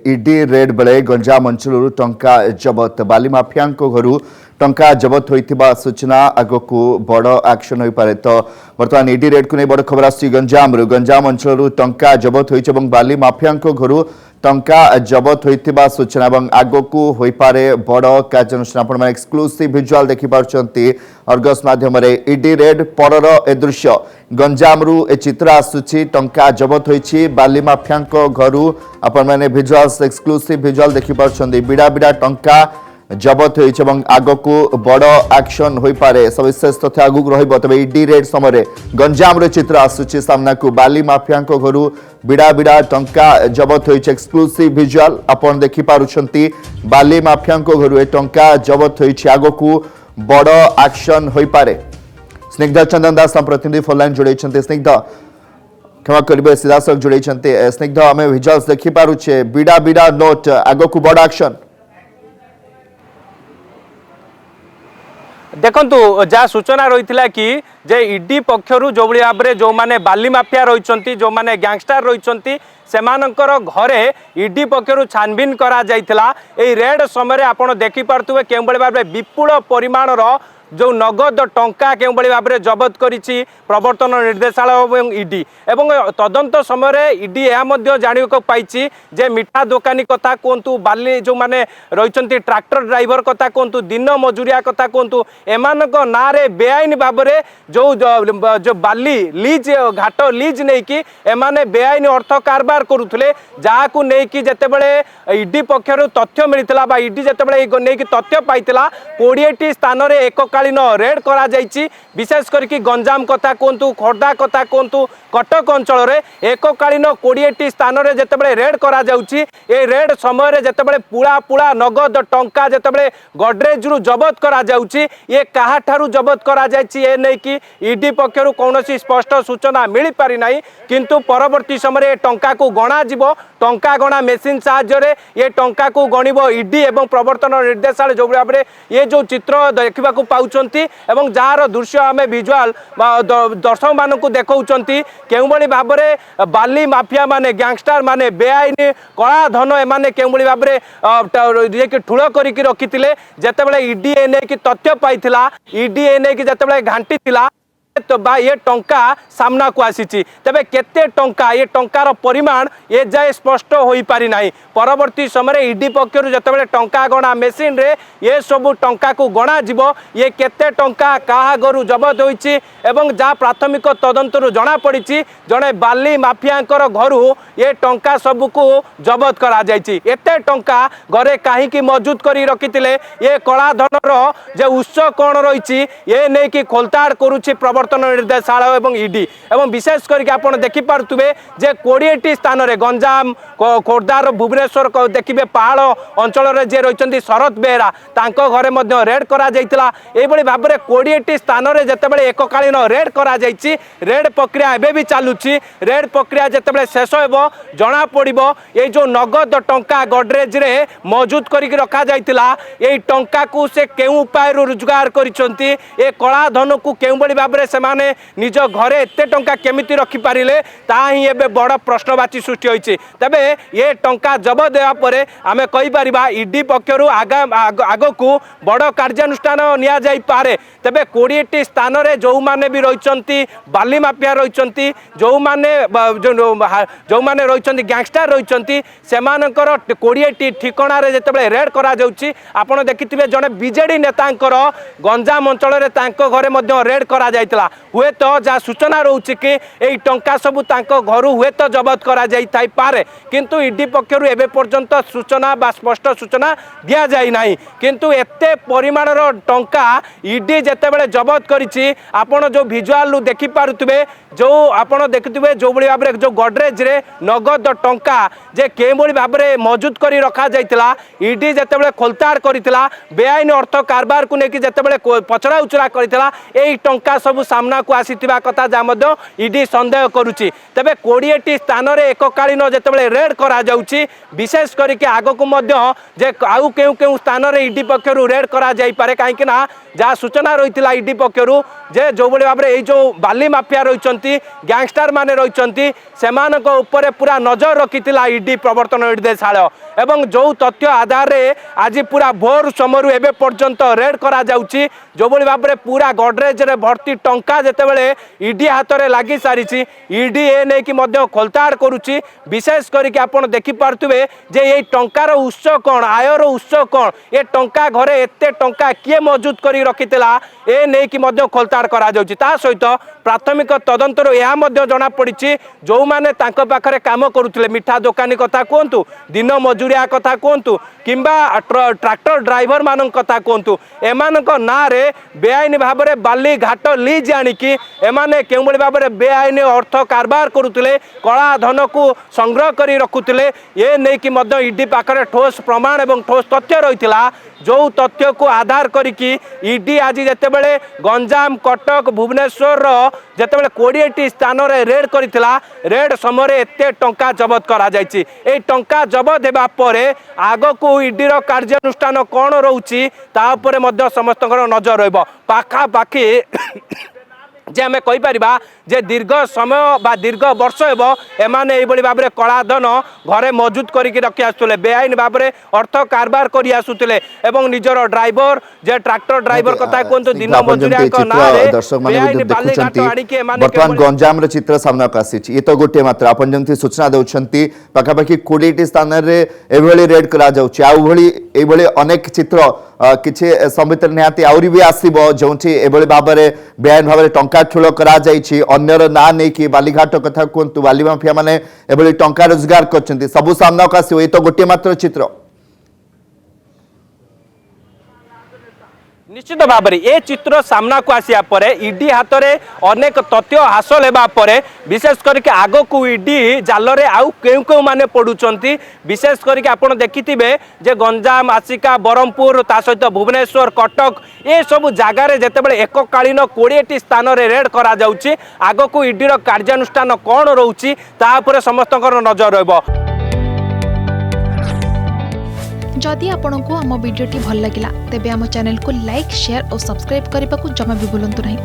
ED red बेले गंजाम अंचल टंका जबत बाली माफिया घर टंका जबत होता सूचना आगक बड़ एक्शन हो पारे। तो बर्तमान इडी रेड को नहीं बड़ खबर गंजाम अंचल टंका जबत हो बाली माफिया घर टंका जबत होता सूचना आगक हो पारे बड़ कार्यानुष्ठान। आप एक्सक्लूसिव विजुअल देखिपुंट अर्गस माध्यम इडी रेड परर ए दृश्य गंजाम ए चित्र आसूची टंका जबत होती बाली माफिया घर आपण विजुअल्स एक्सक्लूसिव विजुअल देखिपुंट बिड़ा बिड़ा टंका जबत होती आगक बड़ एक्शन हो पारे। सविशेष तथ्य आगक रही इडी रेड समय गंजाम चित्र आसूची सामना को बाली माफिया घर बिड़ा बिड़ा टंका जबत होती एक्सक्लूसिव विजुअल आपण देखिपुंट बाली माफिया घर ए टंका जबत होती आगक बड़ एक्शन हो पारे। स्निग्ध चंदन दास प्रतिनिधि फोनलाइन जोड़े स्निग्ध क्षमा करेंगे सीधासख जोड़े स्निग्ध आम विजुअल्स देखिपुचे बिड़ा बिड़ा नोट आगक बड़ एक्शन देखंतु जहाँ सूचना रही कि जे इडी पक्षर जो भाव में जो मैंने बाली माफिया रही जो मैंने गैंगस्टर रही सेमानंकर घरे इडी पक्षर छानबीन करा जाइथिला। एई रेड समय आपण देखि पारथुवे केउ बळे भाबरे विपुल परिमाणर जो नगद टंका केउ बळे भाबरे जबत करिछि प्रवर्तन निर्देशालय एवं इडी एवं तदंत समय इडी यह मध्य जानिको पाइछि जे मिठा दोकानी कथा कोंतु बाली जो माने रहिचंती ट्रैक्टर ड्राइवर कथा कोंतु दिन मजुरिया कथा कोंतु एमानक नारे बेआईन भाबरे जो बाली लीज घाट लीज नहीं कि एमाने बेआईन अर्थ कारबार करुथले जाहाकू नहीं कि जेतेबेले इडी पक्षरु तथ्य मिलितला बा इडी जेतेबेले नहीं कि तथ्य पाइतला 20टी स्थान रे एककालीन रेड करा जाइछि। विशेष करके गंजाम कथा कोंतु खोर्धा कथा कोंतु कटक अंचल रे एककालीन 20टी स्थान रे जेतेबेले रेड करा जाउछि ए रेड समय रे जेतेबेले पुळा पुळा नगद टंका जेतेबेले गडरेज रु जबत करा जाउछि ए काहा ठारू जबत करा जाइछि ए नै कि इडी पक्षरु कोनोसी स्पष्ट सूचना मिली पारि नाही। किंतु परवर्ती समय टंका को गणा जीवो टंका गणा मेसिन साहाय्य ये टंका को गणिबो इडी एवं प्रवर्तन निर्देशालय जो भाव में ये जो चित्र देखा पाउचंती एवं जार दृश्य आम विजुअल दर्शक मान देखौचंती केउ बळी भाव में बाली माफिया माने गैंगस्टर माने बेआईन कला धन एमाने केउ बळी भाव में ठूल करिक रखिथिले जेतेबेले इडी ए नै कि तथ्य पाइथिला इडी ए नै कि जेतेबेले घांटी थिला तो बा ये टंका सामना को आसी तेबे केते टंका ये टंकार परिमाण ए जाए स्पष्ट हो पारि नाही। परवर्ती समय इडी पक्षर जतबेले टंका गणा मेसिन रे ये सब टंका को गणा जीवो ये केते टंका काहा गरु जबत होईची एवं जा प्राथमिक तदंतरु जना पड़िची जणे बाली माफियांकर घरु ये टंका सब को जबत करा जायची। एते टंका घरे काहे की मौजूद करी रखितिले ये कला धनर जे उत्स कोन रहिची ये नै कि खोलताड़ करूची प्रवर्तन निर्देशालय एवं इडी एवं विशेष करके आपण देखि पारथुबे जे 20टी स्थान रे गंजाम खोर्धार भुवनेश्वर देखिबे पहाड़ अंचल रे जे रहिचंती शरद बेहरा तांको घरे मध्य रेड करा जाइतिला। एई बळी भाबरे 20टी स्थान रे जेतेबेले एककालीन रेड करा जाइछि रेड प्रक्रिया एबे भी चालुछि। रेड प्रक्रिया जेतेबेले शेष हेबो जना पड़िबो ए जो नगद टंका गडरेज रे मौजूद करिक रखा जाइतिला एई टंका को से केउ उपाय रोजगार करिसंती ए कला धन को केउ बळी भाबरे सेमाने निज घरे एते टंका केमिति रखि पारिले ता ही एबे बड़ प्रश्नवाची सृष्टि होइछि। तबे ये टंका जबत देवा परे आमे कहि परिबा इडी पक्षरु आगकू बड़ कार्यानुष्ठान निया जाई पारे। तबे 20टी स्थान रे जो माने भी रहिचंती बाली माफिया रहिचंती जो माने रहिचंती गैंगस्टर रहिचंती सेमानकर 20टी ठिकाना रे जेतेबेले रेड करा जाउछि आपण देखिथिबे जने बीजेडी नेतांकर गंजाम अंचल रे तांको घरे मध्य रेड करा जाइतला हुए तो जा सूचना रहउछि कि एई टंका सब तांको घरु हुए तो जबत करा जाई थाई पारे। किंतु इडी पक्षरु एबे पर्यंत सूचना बा स्पष्ट सूचना दिया जाई नाही। किंतु एते परिमाणर टंका इडी जेतेबेले जबत करिछि आपण जो विजुअल देखि पारुतबे जो आपण देखितबे जो बळी भाबरे जो गडरेज रे नगद टंका जे के बळी भाबरे मौजूद करी रखा जाइतिला इडी जेतेबेले खोलताड़ करितिला बेआईन अर्थ कारबार को नेकी जेतेबेले पचरा उचरा करितिला एई टंका सब सामना को आसीथिबा कथा जा मध्य ईडी संदेह करुछि। तबे 20टी स्थान रे एककालीन जेतेबेले रेड करा जाउछि विशेष करके आगकु मध्य जे आउ केउ केउ स्थान रे ईडी पक्षरु रेड करा जाई पारे काहेकि ना जहाँ सूचना रही ईडी पक्षरु जे जो भाई भाव में ये जो बाली माफिया रही गैंगस्टर माने रही सेमानक उपरे पूरा नजर रखी ईडी प्रवर्तन निर्देशालय एवं जो तथ्य आधार रे आज पूरा भोर समरू एबे पर्यंत रेड करा जाउछि जो भाई भाव में पूरा गडरेज रे भर्ती टंका जेतेबेले ईडी हाथ में लगी सारी ईडी ए नहीं कि मध्य खोलताड़ करुछि विशेष करके आपण देखि पारथुबे जे ये टंकार उत्स कौन आयर उत्स कौन ये टंका घरे एते टंका किए मौजूद करी रखिथिला ए नहीं कि मध्य खोलताड़ करा जाउछि। ता सहित प्राथमिक तदंतर यह मध्य जना पड़ी जो माने तांको पाखरे काम करुथिले मिठा दुकानी कथा कहतु दिन मजुरिया कथा कहतु किंबा ट्रैक्टर ड्राइवर मान कथा कहतु एमानक ना रे बेआईन भाव में बाली घाट लीज आनिकी एमाने केउ भली भाव में बेआईन अर्थ कारबार करुथिले कला धन को संग्रह करी रखुथिले ये नहीं कि मध्य ईडी पाखरे ठोस प्रमाण एवं ठोस तथ्य रहिथिला जो तथ्य को आधार करिकी ईडी आज जेतेबेले गंजाम कटक भुवनेश्वर जेतेबेले 20टी स्थान रे रेड करिथिला रेड समय एते टंका जबत करा जायछि ए टंका जबत हेबा परे आगो को ईडी रो कार्यानुष्ठान कोन रहउछि ता उपरे मध्य समस्तकर नजर रहबो पाखा पाखी जे आम कहीपर जे दीर्घ समय बा दीर्घ वर्ष एमाने एभली भाव में कलाधन घरे मौजूद करके रखी आसुले बेआईन भाव में अर्थ कारबार करी आसुले एवं निजर ड्राइवर जे ट्रैक्टर ड्राइवर कथा कहतु दिन बर्तमान गंजाम चित्र सामना आसी ये तो गोटे मात्र आप जमी सूचना दौरान पाखापाखि 20टी स्थान में रेड कर अनेक चित्र किसी संबित निहाती आउरी भी आसो जो भाव में बेआईन भाव में टंका ठूल कर ना नहीं कि बालीघाट कथा कहतु बाली माफिया मैंने एभली टंका रोजगार कर सबू सामना को आसो ये तो गोटे मात्र चित्र निश्चित भाव में ये चित्र सामना को आसिया परे ईडी हाथ में अनेक तथ्य हासिल होगा परे विशेष करके आग को ईडी जाल रे आउ केउ केउ माने पड़ुचंती विशेष करके आपण देखिथिबे जे गंजाम आसिका बरहमपुर ता सहित भुवनेश्वर कटक ये सब जगार जेतेबेले एककालीन 20टी स्थान रे रेड करा जाउची आग को ईडी रो कार्यानुष्ठान कोन रहउची ता उपरे समस्तकर नजर रहबो। जदि आपंक आम भिडी भल लगा तेब आम चैनल को लाइक शेयर और सब्सक्राइब करने को जमा भी भूलु नहीं।